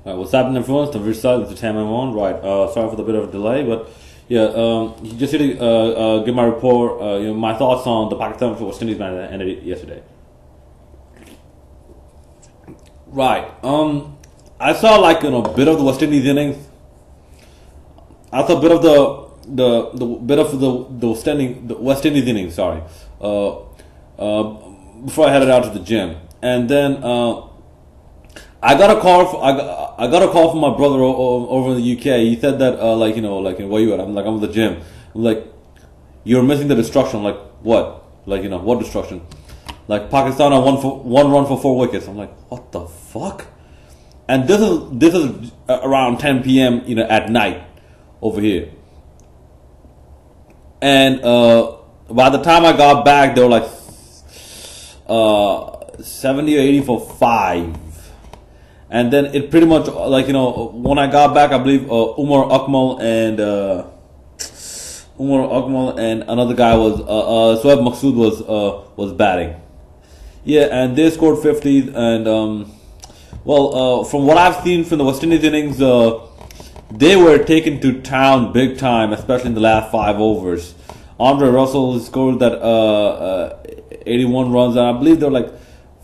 What's happening, everyone? It's the Rich Side. It's the time I'm on. Right. Sorry for the bit of a delay, but yeah, just here to give my report. My thoughts on the Pakistan West Indies match that ended yesterday. Right. I saw like a bit of the West Indies innings. I saw a bit of the West Indies innings. Sorry. Before I headed out to the gym, and then I got a call. I got a call from my brother over in the UK. He said that where you at? I'm at the gym. I'm like, you're missing the destruction. I'm like, what? What destruction? Like Pakistan on one run for 4 wickets. I'm like, what the fuck? And this is around 10 p.m. At night over here. And by the time I got back, they were like 70 or 80 for 5. And then it pretty much when I got back, I believe Umar Akmal and another guy was Sohaib Maqsood was batting. Yeah, and they scored 50s. And from what I've seen from the West Indies innings, they were taken to town big time, especially in the last 5 overs. Andre Russell scored that 81 runs, and I believe there were like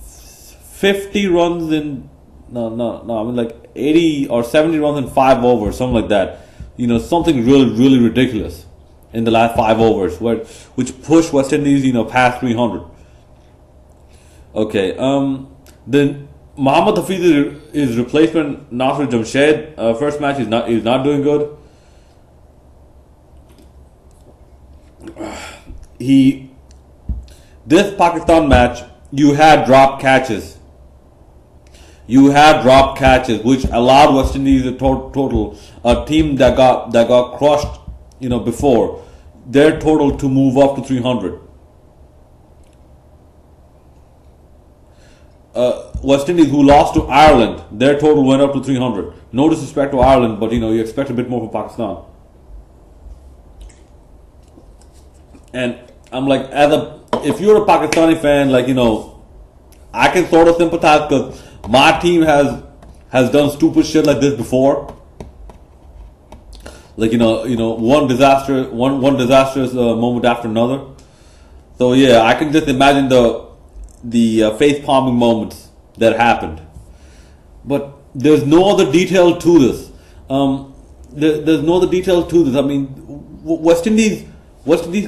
50 runs in. No. I mean, like 80 or 70 runs in 5 overs, something like that. Something really, really ridiculous in the last 5 overs, which pushed West Indies, past 300. Okay. Then Mohammad Hafiz is replacement Nasir Jamshed. First match is not doing good. This Pakistan match, you had drop catches. Which allowed West Indies a team that got crushed, before, their total to move up to 300. West Indies, who lost to Ireland, their total went up to 300. No disrespect to Ireland, but you expect a bit more from Pakistan. And I'm like, if you're a Pakistani fan, I can sort of sympathize because my team has done stupid shit like this before. One disastrous moment after another. So yeah, I can just imagine the face palming moments that happened. But there's no other detail to this. There's no other detail to this. I mean, West Indies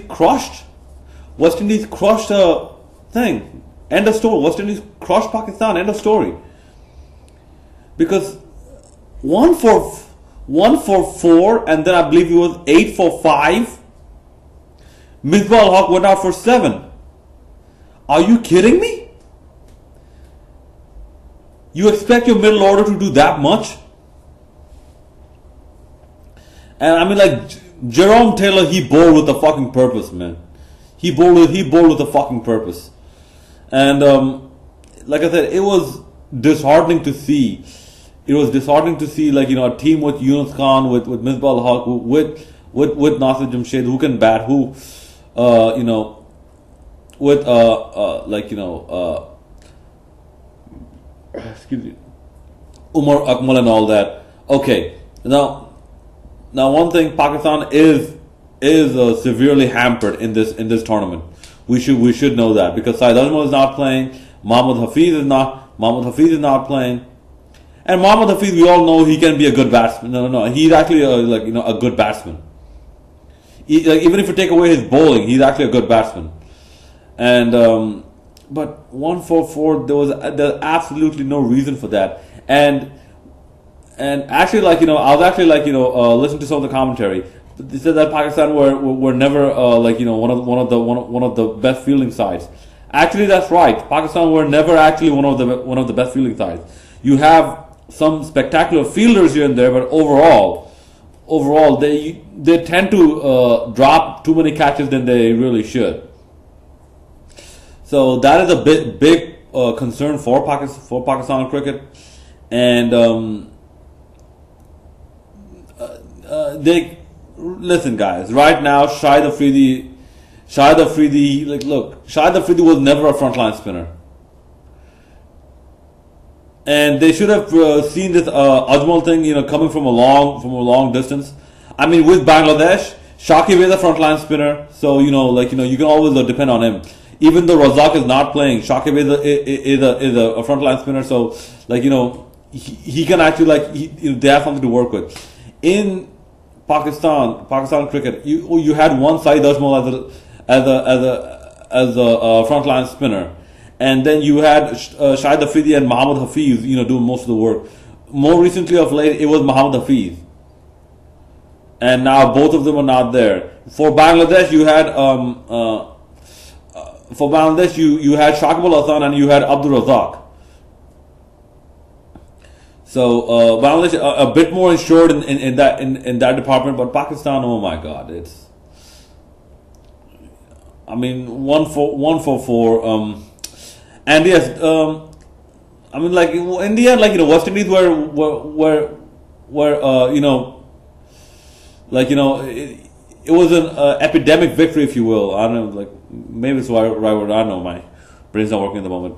crushed. West Indies crushed a thing. End of story. West Indies crushed Pakistan. End of story. Because 1 for 4, and then I believe it was 8 for 5. Misbah-ul-Haq went out for 7. Are you kidding me? You expect your middle order to do that much? And I mean, Jerome Taylor, he bowled with a fucking purpose, man. He bowled with a fucking purpose. And like I said, it was disheartening to see. It was disheartening to see, a team with Yunus Khan, with Misbah-ul-Haq, with Nasir Jamshed, who can bat, who, with excuse me, Umar Akmal and all that. Okay, now one thing, Pakistan is severely hampered in this tournament. We should know that, because Syed Azmal is not playing, Mohammad Hafiz is not playing, and Mohammad Hafiz, we all know he can be a good batsman. No, he's actually a good batsman. Even if you take away his bowling, he's actually a good batsman. And but 1 for 4, there's absolutely no reason for that. And actually, I was actually listening to some of the commentary. They said that Pakistan were never one of the best fielding sides. Actually, that's right. Pakistan were never actually one of the best fielding sides. You have some spectacular fielders here and there, but overall they tend to drop too many catches than they really should. So that is a big concern for Pakistan cricket, and they listen, guys. Right now, Shahid Afridi, Shahid Afridi was never a frontline spinner. and they should have seen this Ajmal thing, coming from a long distance. I mean, with Bangladesh, Shakib is a frontline spinner, so you can always depend on him. Even though Razak is not playing, Shakib is a frontline spinner, so he can actually they have something to work with. In Pakistan cricket, you had one Saeed Ajmal as a frontline spinner, and then you had Shahid Afridi and Mohammad Hafiz, doing most of the work. More recently of late, it was Mohammad Hafiz, and now both of them are not there. For Bangladesh, you had you had Shakib Al Hasan and you had Abdul Razak. So Bangladesh a bit more insured in that department, but Pakistan, oh my God, it's. I mean, one for four. And yes, I mean, in the end, West Indies were it was an epidemic victory, if you will. I don't know, maybe it's the right word. I don't know, my brain's not working at the moment.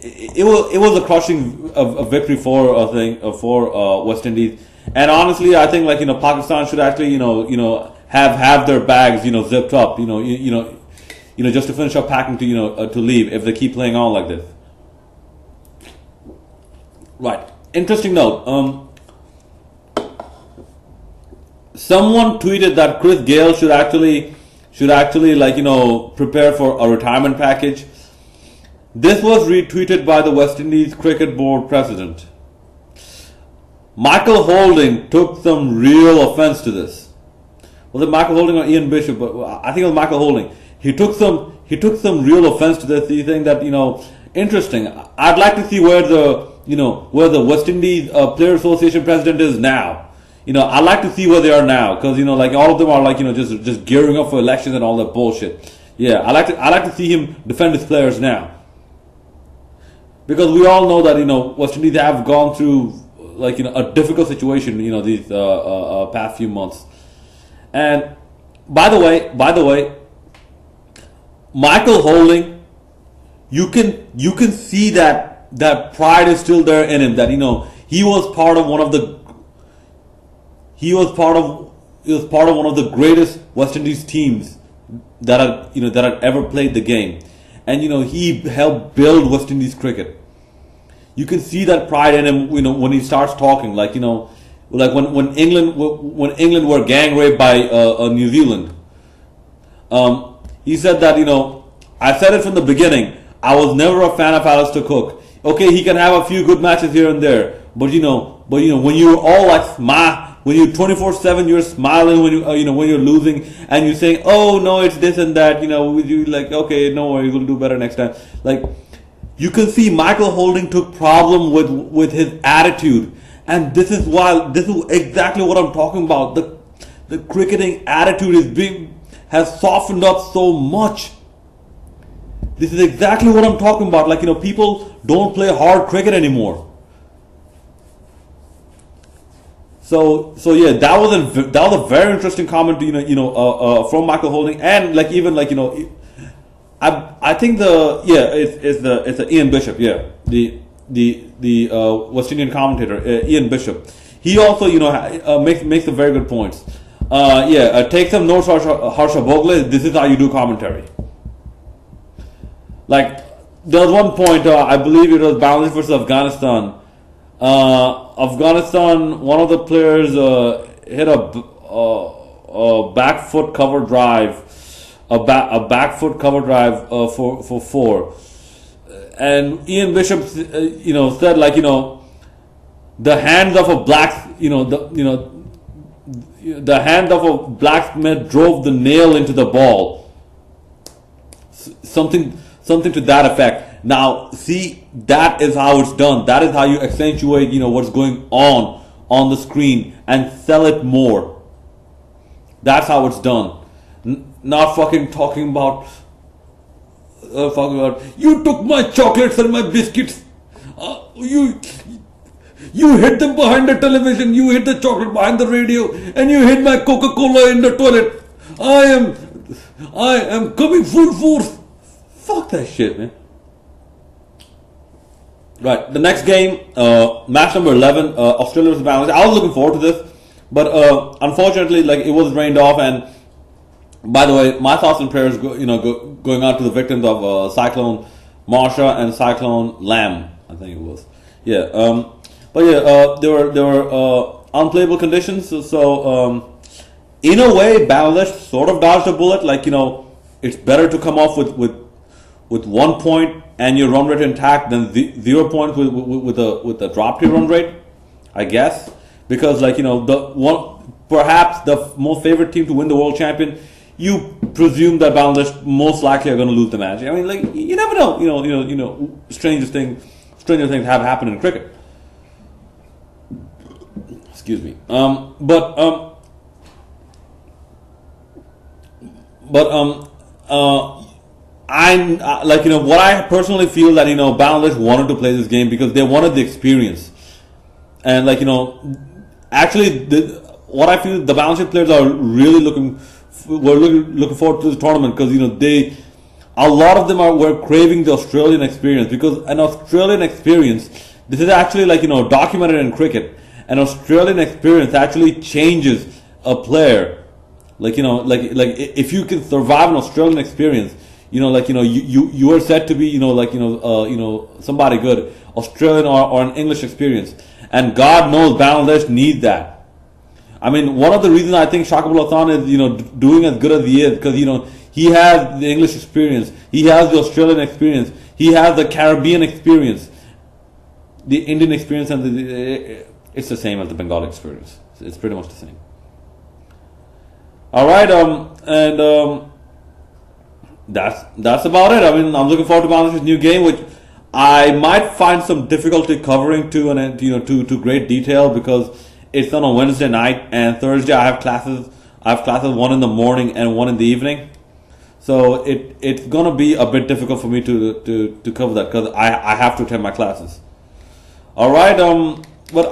It was a crushing victory for West Indies, and honestly, I think Pakistan should actually have their bags zipped up just to finish up packing to leave if they keep playing on like this. Right. Interesting note. Someone tweeted that Chris Gayle should actually prepare for a retirement package. This was retweeted by the West Indies Cricket Board president. Michael Holding took some real offense to this. Was it Michael Holding or Ian Bishop? But I think it was Michael Holding. He took some real offense to this. He's saying that interesting. I'd like to see where the West Indies Player Association president is now. I'd like to see where they are now, because all of them are just gearing up for elections and all that bullshit. Yeah, I like to see him defend his players now. Because we all know that West Indies have gone through a difficult situation these past few months. And by the way, Michael Holding, you can see that pride is still there in him. That he was part of one of the greatest West Indies teams that had ever played the game. And he helped build West Indies cricket. You can see that pride in him, when he starts talking, when England were gang raped by New Zealand. He said that I said it from the beginning. I was never a fan of Alistair Cook. Okay, he can have a few good matches here and there, but when you're all when you're 24/7, you're smiling when when you're losing, and you're saying, "Oh no, it's this and that." Okay, no worries, we'll do better next time. You can see Michael Holding took problem with his attitude, and this is exactly what I'm talking about. The cricketing attitude has softened up so much. This is exactly what I'm talking about. People don't play hard cricket anymore. So yeah, that was a very interesting comment, from Michael Holding, and I think it's Ian Bishop, yeah, the West Indian commentator, Ian Bishop. He also makes some very good points. Take some notes, Harsha Bhogle. This is how you do commentary. There was one point, I believe it was Bangladesh versus Afghanistan. Afghanistan, one of the players hit a back foot cover drive, back foot cover drive for four, and Ian Bishop, said the hands of a the hand of a blacksmith drove the nail into the ball. Something to that effect. Now, see, that is how it's done. That is how you accentuate, what's going on the screen and sell it more. That's how it's done. Not fucking talking about, you took my chocolates and my biscuits. You hid them behind the television. You hid the chocolate behind the radio, and you hid my Coca-Cola in the toilet. I am coming full force. Fuck that shit, man. Right, the next game, match number 11, Australia versus Bangladesh. I was looking forward to this, but unfortunately, like, it was rained off. And by the way, my thoughts and prayers, going out to the victims of Cyclone Marsha and Cyclone Lamb. I think it was, yeah. But yeah, there were unplayable conditions. So in a way, Bangladesh sort of dodged a bullet. Like, it's better to come off with 1 point and your run rate intact than 0 points with a drop to your run rate, I guess, because perhaps the most favorite team to win the world champion, you presume that Bangladesh most likely are going to lose the match. I mean, like, you never know. Stranger things have happened in cricket. Excuse me. I'm what I personally feel that Bangladesh wanted to play this game because they wanted the experience, and actually what I feel the Bangladesh players are really looking forward to the tournament because a lot of them were craving the Australian experience, because an Australian experience, this is actually documented in cricket. An Australian experience actually changes a player. If you can survive an Australian experience, you are said to be somebody good, Australian or an English experience, and God knows Bangladesh need that. I mean, one of the reasons I think Shakibul Hasan is doing as good as he is because he has the English experience, he has the Australian experience, he has the Caribbean experience, the Indian experience, and it's the same as the Bengali experience. It's pretty much the same. All right, that's about it. I mean, I'm looking forward to Bangladesh's new game, which I might find some difficulty covering to great detail because it's on a Wednesday night, and Thursday I have classes. One in the morning and one in the evening, so it's gonna be a bit difficult for me to cover that because I have to attend my classes. All right, but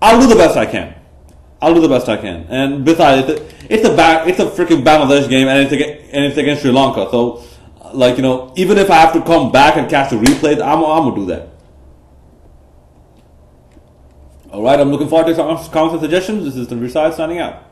I'll do the best I can. And besides, it's a freaking Bangladesh game, and it's against Sri Lanka. So, even if I have to come back and catch the replays, I'm gonna do that. All right, I'm looking forward to some comments and suggestions. This is the Reside signing out.